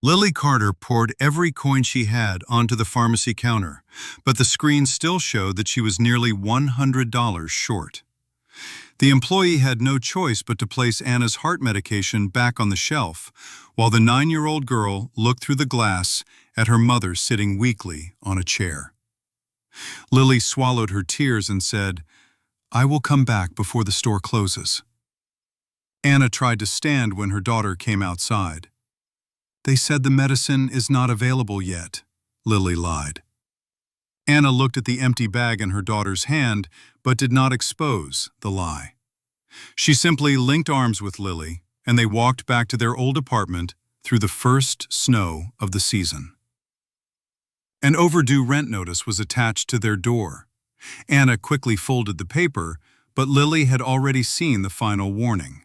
Lily Carter poured every coin she had onto the pharmacy counter, but the screen still showed that she was nearly $100 short. The employee had no choice but to place Anna's heart medication back on the shelf, while the 9-year-old girl looked through the glass at her mother sitting weakly on a chair. Lily swallowed her tears and said, "I will come back before the store closes." Anna tried to stand when her daughter came outside. "They said the medicine is not available yet," Lily lied. Anna looked at the empty bag in her daughter's hand, but did not expose the lie. She simply linked arms with Lily, and they walked back to their old apartment through the first snow of the season. An overdue rent notice was attached to their door. Anna quickly folded the paper, but Lily had already seen the final warning.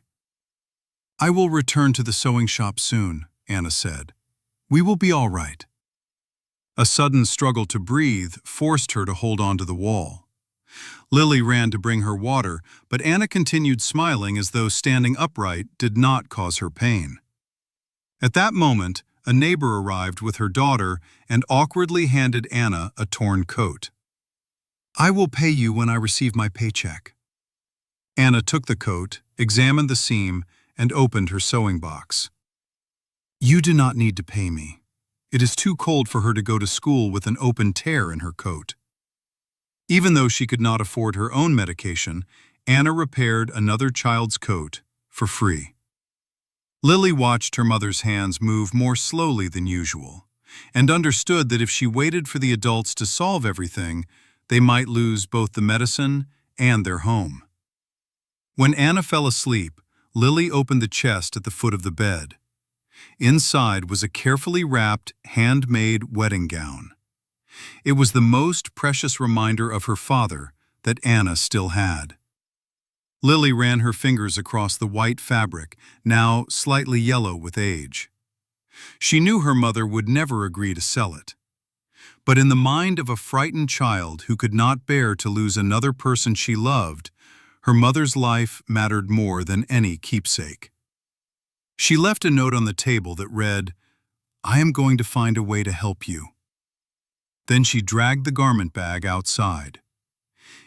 "I will return to the sewing shop soon," Anna said. "We will be all right." A sudden struggle to breathe forced her to hold on to the wall. Lily ran to bring her water, but Anna continued smiling as though standing upright did not cause her pain. At that moment, a neighbor arrived with her daughter and awkwardly handed Anna a torn coat. "I will pay you when I receive my paycheck." Anna took the coat, examined the seam, and opened her sewing box. "You do not need to pay me. It is too cold for her to go to school with an open tear in her coat." Even though she could not afford her own medication, Anna repaired another child's coat for free. Lily watched her mother's hands move more slowly than usual, and understood that if she waited for the adults to solve everything, they might lose both the medicine and their home. When Anna fell asleep, Lily opened the chest at the foot of the bed. Inside was a carefully wrapped, handmade wedding gown. It was the most precious reminder of her father that Anna still had. Lily ran her fingers across the white fabric, now slightly yellow with age. She knew her mother would never agree to sell it. But in the mind of a frightened child who could not bear to lose another person she loved, her mother's life mattered more than any keepsake. She left a note on the table that read, "I am going to find a way to help you." Then she dragged the garment bag outside.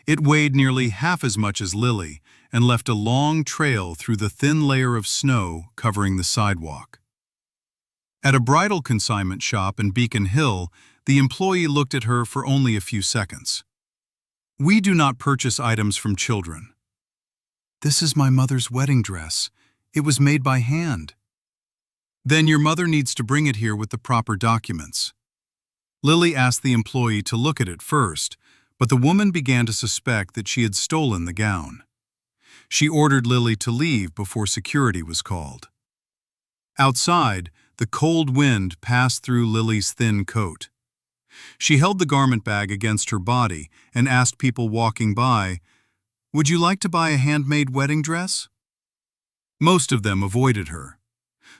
It weighed nearly half as much as Lily and left a long trail through the thin layer of snow covering the sidewalk. At a bridal consignment shop in Beacon Hill, the employee looked at her for only a few seconds. "We do not purchase items from children." "This is my mother's wedding dress. It was made by hand." "Then your mother needs to bring it here with the proper documents." Lily asked the employee to look at it first, but the woman began to suspect that she had stolen the gown. She ordered Lily to leave before security was called. Outside, the cold wind passed through Lily's thin coat. She held the garment bag against her body and asked people walking by, "Would you like to buy a handmade wedding dress?" Most of them avoided her.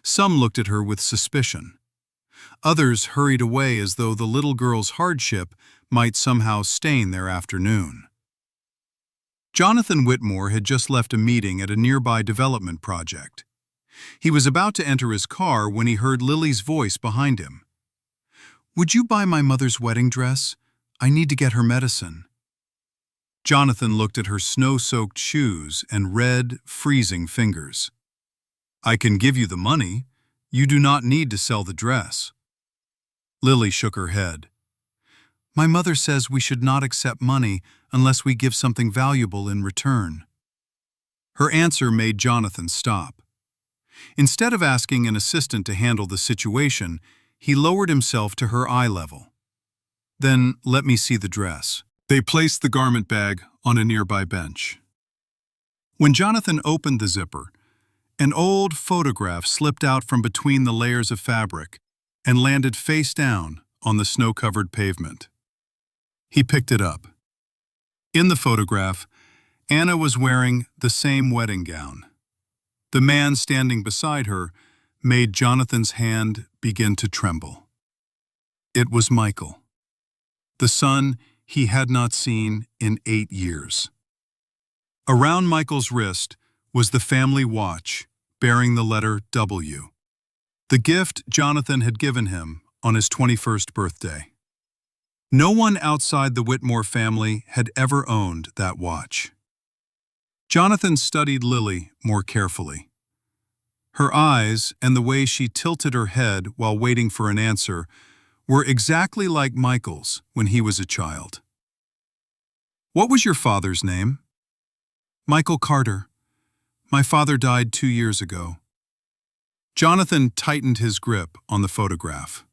Some looked at her with suspicion. Others hurried away as though the little girl's hardship might somehow stain their afternoon. Jonathan Whitmore had just left a meeting at a nearby development project. He was about to enter his car when he heard Lily's voice behind him. "Would you buy my mother's wedding dress? I need to get her medicine." Jonathan looked at her snow-soaked shoes and red, freezing fingers. "I can give you the money. You do not need to sell the dress." Lily shook her head. "My mother says we should not accept money unless we give something valuable in return." Her answer made Jonathan stop. Instead of asking an assistant to handle the situation, he lowered himself to her eye level. "Then let me see the dress." They placed the garment bag on a nearby bench. When Jonathan opened the zipper, an old photograph slipped out from between the layers of fabric and landed face down on the snow-covered pavement. He picked it up. In the photograph, Anna was wearing the same wedding gown. The man standing beside her made Jonathan's hand begin to tremble. It was Michael, the son he had not seen in 8 years. Around Michael's wrist was the family watch bearing the letter W. the gift Jonathan had given him on his 21st birthday. No one outside the Whitmore family had ever owned that watch. Jonathan studied Lily more carefully. Her eyes and the way she tilted her head while waiting for an answer were exactly like Michael's when he was a child. "What was your father's name?" "Michael Carter. My father died 2 years ago." Jonathan tightened his grip on the photograph.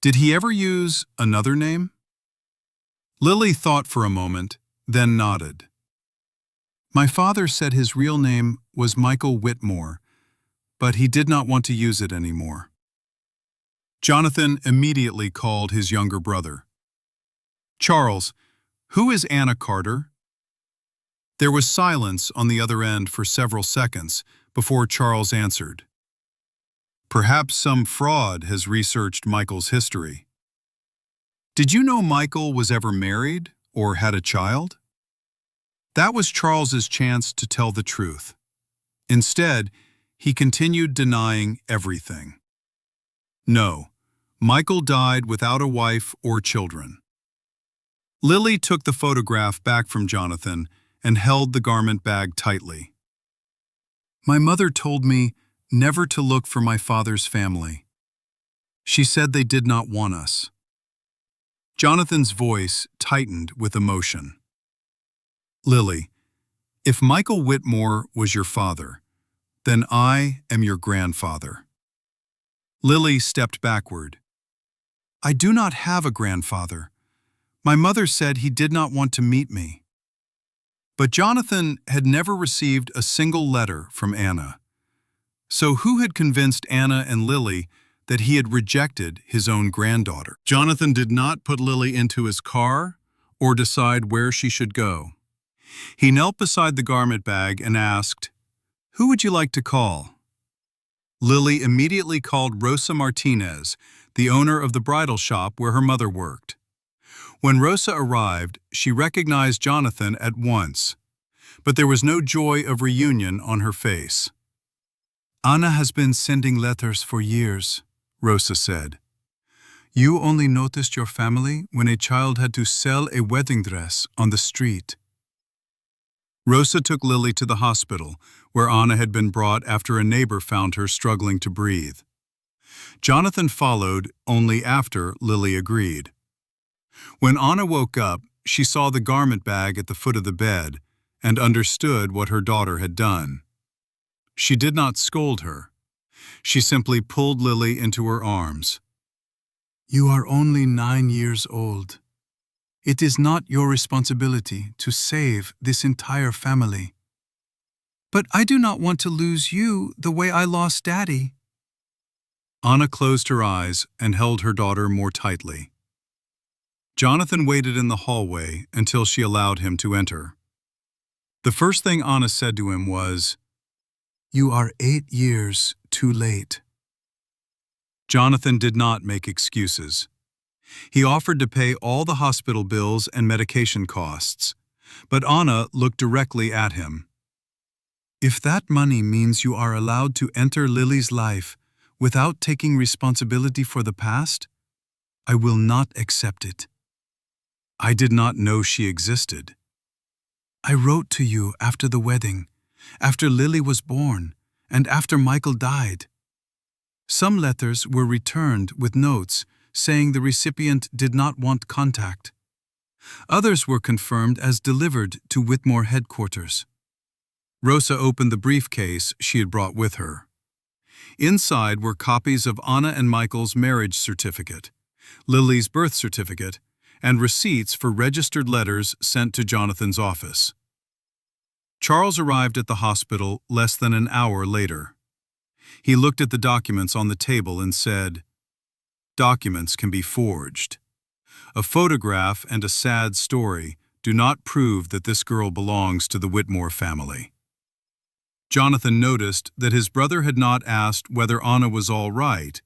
"Did he ever use another name?" Lily thought for a moment, then nodded. "My father said his real name was Michael Whitmore, but he did not want to use it anymore." Jonathan immediately called his younger brother. "Charles, who is Anna Carter?" There was silence on the other end for several seconds before Charles answered. "Perhaps some fraud has researched Michael's history." "Did you know Michael was ever married or had a child?" That was Charles's chance to tell the truth. Instead, he continued denying everything. "No, Michael died without a wife or children." Lily took the photograph back from Jonathan and held the garment bag tightly. "My mother told me never to look for my father's family. She said they did not want us." Jonathan's voice tightened with emotion. "Lily, if Michael Whitmore was your father, then I am your grandfather." Lily stepped backward. "I do not have a grandfather. My mother said he did not want to meet me." But Jonathan had never received a single letter from Anna. So who had convinced Anna and Lily that he had rejected his own granddaughter? Jonathan did not put Lily into his car or decide where she should go. He knelt beside the garment bag and asked, "Who would you like to call?" Lily immediately called Rosa Martinez, the owner of the bridal shop where her mother worked. When Rosa arrived, she recognized Jonathan at once, but there was no joy of reunion on her face. "Anna has been sending letters for years," Rosa said. "You only noticed your family when a child had to sell a wedding dress on the street." Rosa took Lily to the hospital, where Anna had been brought after a neighbor found her struggling to breathe. Jonathan followed only after Lily agreed. When Anna woke up, she saw the garment bag at the foot of the bed and understood what her daughter had done. She did not scold her. She simply pulled Lily into her arms. "You are only 9 years old. It is not your responsibility to save this entire family." "But I do not want to lose you the way I lost Daddy." Anna closed her eyes and held her daughter more tightly. Jonathan waited in the hallway until she allowed him to enter. The first thing Anna said to him was, "You are 8 years too late." Jonathan did not make excuses. He offered to pay all the hospital bills and medication costs, but Anna looked directly at him. "If that money means you are allowed to enter Lily's life without taking responsibility for the past, I will not accept it." "I did not know she existed." "I wrote to you after the wedding, after Lily was born, and after Michael died. Some letters were returned with notes saying the recipient did not want contact. Others were confirmed as delivered to Whitmore headquarters." Rosa opened the briefcase she had brought with her. Inside were copies of Anna and Michael's marriage certificate, Lily's birth certificate, and receipts for registered letters sent to Jonathan's office. Charles arrived at the hospital less than an hour later. He looked at the documents on the table and said, "Documents can be forged. A photograph and a sad story do not prove that this girl belongs to the Whitmore family." Jonathan noticed that his brother had not asked whether Anna was all right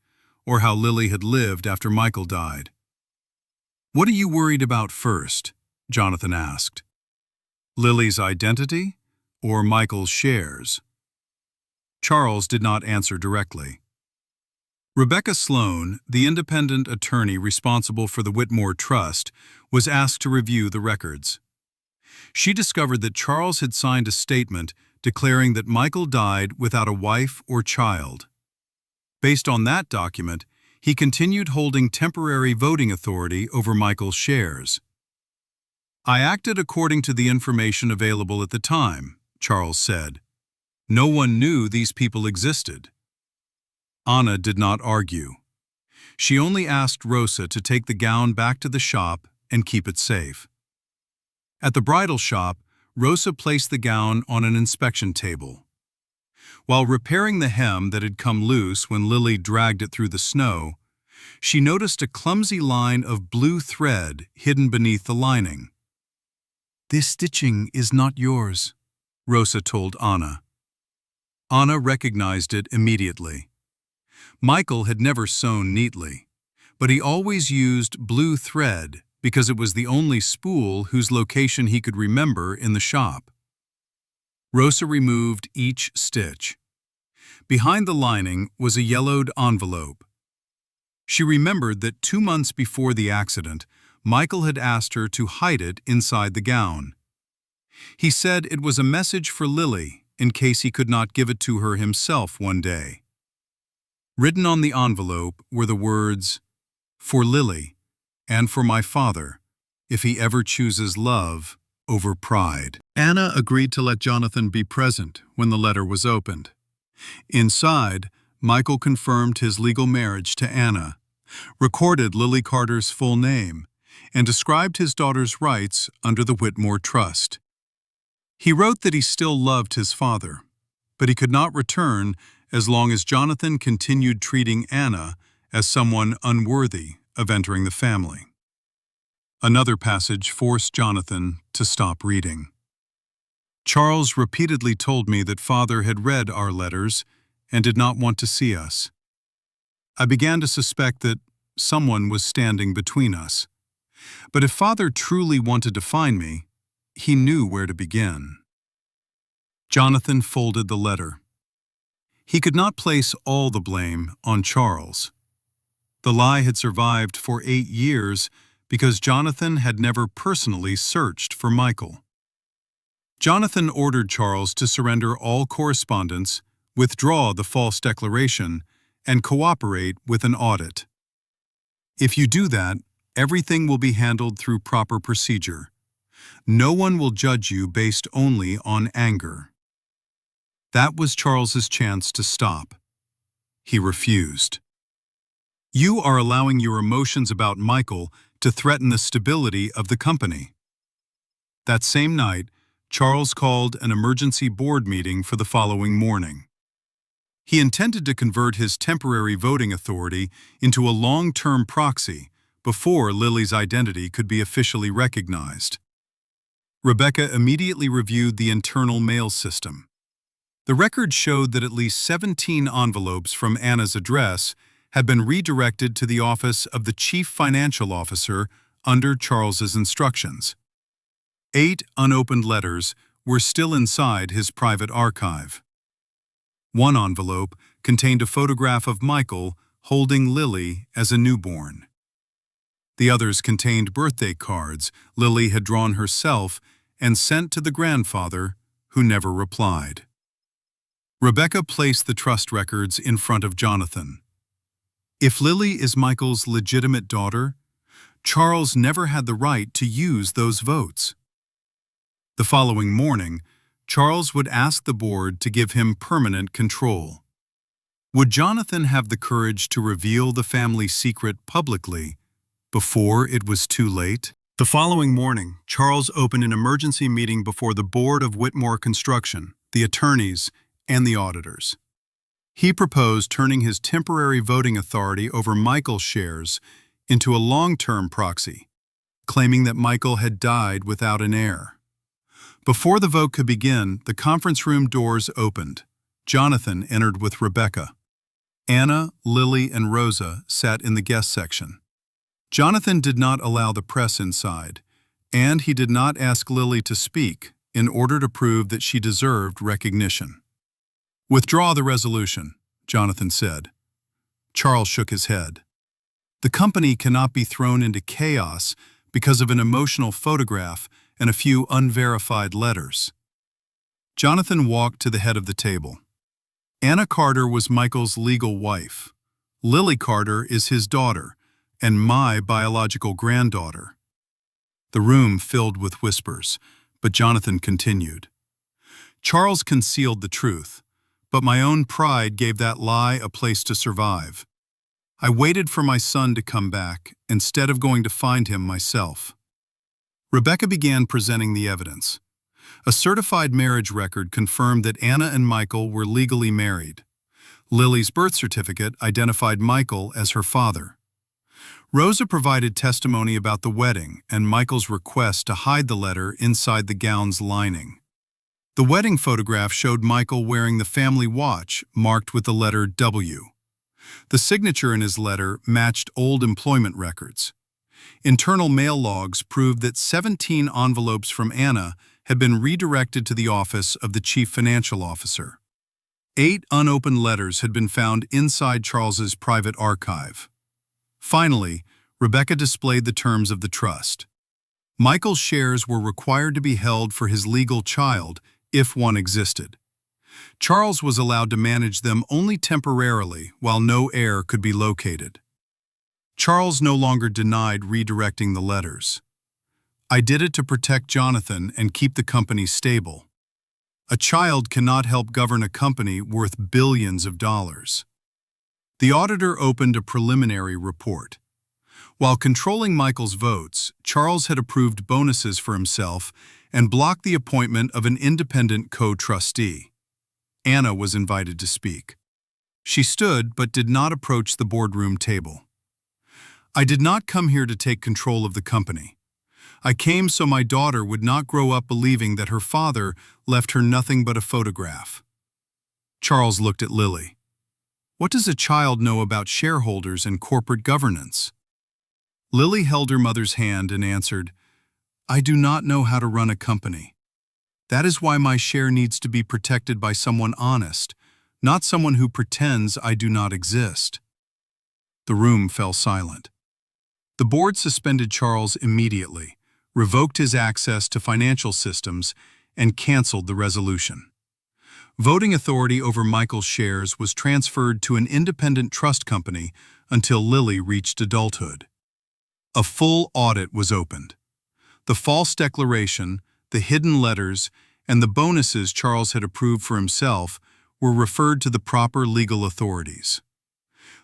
or how Lily had lived after Michael died. "What are you worried about first?" Jonathan asked. "Lily's identity or Michael's shares?" Charles did not answer directly. Rebecca Sloan, the independent attorney responsible for the Whitmore Trust, was asked to review the records. She discovered that Charles had signed a statement declaring that Michael died without a wife or child. Based on that document, he continued holding temporary voting authority over Michael's shares. "I acted according to the information available at the time," Charles said. "No one knew these people existed." Anna did not argue. She only asked Rosa to take the gown back to the shop and keep it safe. At the bridal shop, Rosa placed the gown on an inspection table. While repairing the hem that had come loose when Lily dragged it through the snow, she noticed a clumsy line of blue thread hidden beneath the lining. "This stitching is not yours," Rosa told Anna. Anna recognized it immediately. Michael had never sewn neatly, but he always used blue thread because it was the only spool whose location he could remember in the shop. Rosa removed each stitch. Behind the lining was a yellowed envelope. She remembered that 2 months before the accident, Michael had asked her to hide it inside the gown. He said it was a message for Lily in case he could not give it to her himself one day. Written on the envelope were the words, "For Lily, and for my father, if he ever chooses love over pride." Anna agreed to let Jonathan be present when the letter was opened. Inside, Michael confirmed his legal marriage to Anna, recorded Lily Carter's full name, and described his daughter's rights under the Whitmore Trust. He wrote that he still loved his father, but he could not return as long as Jonathan continued treating Anna as someone unworthy of entering the family. Another passage forced Jonathan to stop reading. "Charles repeatedly told me that Father had read our letters and did not want to see us. I began to suspect that someone was standing between us. But if Father truly wanted to find me, he knew where to begin." Jonathan folded the letter. He could not place all the blame on Charles. The lie had survived for 8 years because Jonathan had never personally searched for Michael. Jonathan ordered Charles to surrender all correspondence, withdraw the false declaration, and cooperate with an audit. "If you do that, everything will be handled through proper procedure. No one will judge you based only on anger." That was Charles's chance to stop. He refused. "You are allowing your emotions about Michael to threaten the stability of the company." That same night, Charles called an emergency board meeting for the following morning. He intended to convert his temporary voting authority into a long-term proxy before Lily's identity could be officially recognized. Rebecca immediately reviewed the internal mail system. The record showed that at least 17 envelopes from Anna's address had been redirected to the office of the Chief Financial Officer under Charles's instructions. 8 unopened letters were still inside his private archive. One envelope contained a photograph of Michael holding Lily as a newborn. The others contained birthday cards Lily had drawn herself and sent to the grandfather, who never replied. Rebecca placed the trust records in front of Jonathan. If Lily is Michael's legitimate daughter, Charles never had the right to use those votes. The following morning, Charles would ask the board to give him permanent control. Would Jonathan have the courage to reveal the family secret publicly before it was too late? The following morning, Charles opened an emergency meeting before the board of Whitmore Construction, the attorneys, and the auditors. He proposed turning his temporary voting authority over Michael's shares into a long-term proxy, claiming that Michael had died without an heir. Before the vote could begin, the conference room doors opened. Jonathan entered with Rebecca. Anna, Lily, and Rosa sat in the guest section. Jonathan did not allow the press inside, and he did not ask Lily to speak in order to prove that she deserved recognition. "Withdraw the resolution," Jonathan said. Charles shook his head. The company cannot be thrown into chaos because of an emotional photograph and a few unverified letters. Jonathan walked to the head of the table. Anna Carter was Michael's legal wife. Lily Carter is his daughter, and my biological granddaughter. The room filled with whispers, but Jonathan continued. Charles concealed the truth, but my own pride gave that lie a place to survive. I waited for my son to come back, instead of going to find him myself. Rebecca began presenting the evidence. A certified marriage record confirmed that Anna and Michael were legally married. Lily's birth certificate identified Michael as her father. Rosa provided testimony about the wedding and Michael's request to hide the letter inside the gown's lining. The wedding photograph showed Michael wearing the family watch marked with the letter W. The signature in his letter matched old employment records. Internal mail logs proved that 17 envelopes from Anna had been redirected to the office of the chief financial officer. 8 unopened letters had been found inside Charles's private archive. Finally, Rebecca displayed the terms of the trust. Michael's shares were required to be held for his legal child if one existed. Charles was allowed to manage them only temporarily while no heir could be located. Charles no longer denied redirecting the letters. I did it to protect Jonathan and keep the company stable. A child cannot help govern a company worth billions of dollars. The auditor opened a preliminary report. While controlling Michael's votes, Charles had approved bonuses for himself and blocked the appointment of an independent co-trustee. Anna was invited to speak. She stood but did not approach the boardroom table. I did not come here to take control of the company. I came so my daughter would not grow up believing that her father left her nothing but a photograph. Charles looked at Lily. What does a child know about shareholders and corporate governance? Lily held her mother's hand and answered, I do not know how to run a company. That is why my share needs to be protected by someone honest, not someone who pretends I do not exist. The room fell silent. The board suspended Charles immediately, revoked his access to financial systems, and canceled the resolution. Voting authority over Michael's shares was transferred to an independent trust company until Lily reached adulthood. A full audit was opened. The false declaration, the hidden letters, and the bonuses Charles had approved for himself were referred to the proper legal authorities.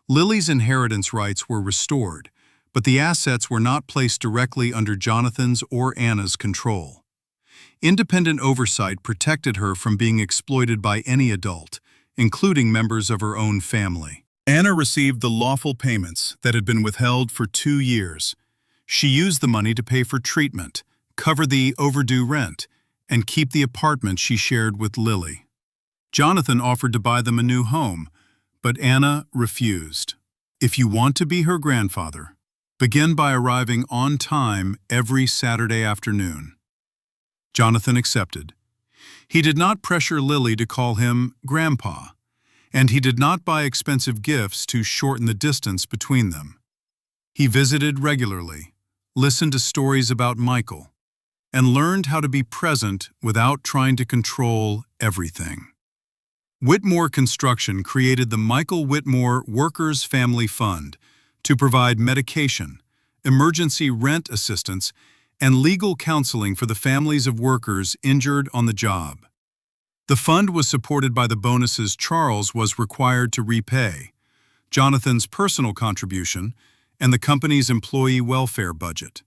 Lily's inheritance rights were restored, but the assets were not placed directly under Jonathan's or Anna's control. Independent oversight protected her from being exploited by any adult, including members of her own family. Anna received the lawful payments that had been withheld for 2 years. She used the money to pay for treatment, cover the overdue rent, and keep the apartment she shared with Lily. Jonathan offered to buy them a new home, but Anna refused. If you want to be her grandfather, begin by arriving on time every Saturday afternoon. Jonathan accepted. He did not pressure Lily to call him Grandpa, and he did not buy expensive gifts to shorten the distance between them. He visited regularly, listened to stories about Michael, and learned how to be present without trying to control everything. Whitmore Construction created the Michael Whitmore Workers' Family Fund to provide medication, emergency rent assistance, and legal counseling for the families of workers injured on the job. The fund was supported by the bonuses Charles was required to repay, Jonathan's personal contribution, and the company's employee welfare budget.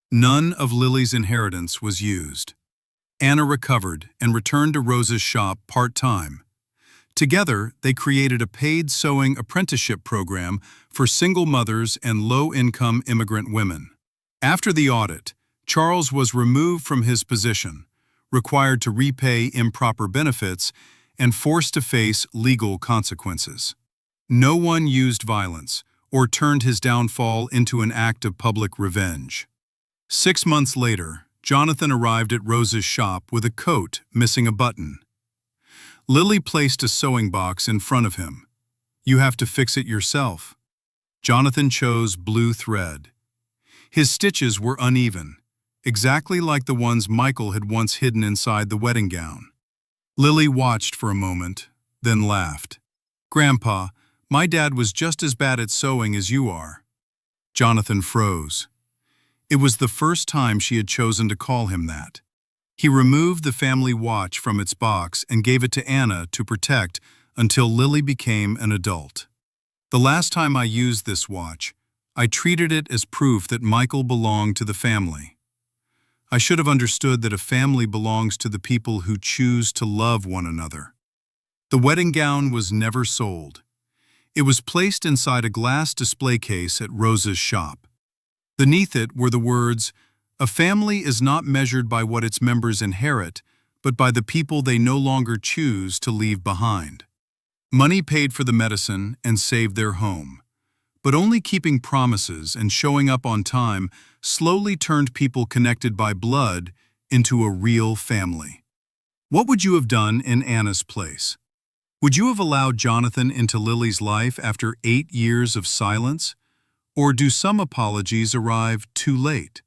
None of Lily's inheritance was used. Anna recovered and returned to Rosa's shop part-time. Together, they created a paid sewing apprenticeship program for single mothers and low-income immigrant women. After the audit, Charles was removed from his position, required to repay improper benefits, and forced to face legal consequences. No one used violence or turned his downfall into an act of public revenge. 6 months later, Jonathan arrived at Rosa's shop with a coat missing a button. Lily placed a sewing box in front of him. You have to fix it yourself. Jonathan chose blue thread. His stitches were uneven, exactly like the ones Michael had once hidden inside the wedding gown. Lily watched for a moment, then laughed. "Grandpa, my dad was just as bad at sewing as you are." Jonathan froze. It was the first time she had chosen to call him that. He removed the family watch from its box and gave it to Anna to protect until Lily became an adult. "The last time I used this watch, I treated it as proof that Michael belonged to the family. I should have understood that a family belongs to the people who choose to love one another." The wedding gown was never sold. It was placed inside a glass display case at Rosa's shop. Beneath it were the words, "A family is not measured by what its members inherit, but by the people they no longer choose to leave behind." Money paid for the medicine and saved their home. But only keeping promises and showing up on time slowly turned people connected by blood into a real family. What would you have done in Anna's place? Would you have allowed Jonathan into Lily's life after 8 years of silence? Or do some apologies arrive too late?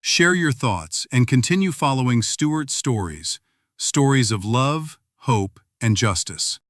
Share your thoughts and continue following Stewart's stories, stories of love, hope, and justice.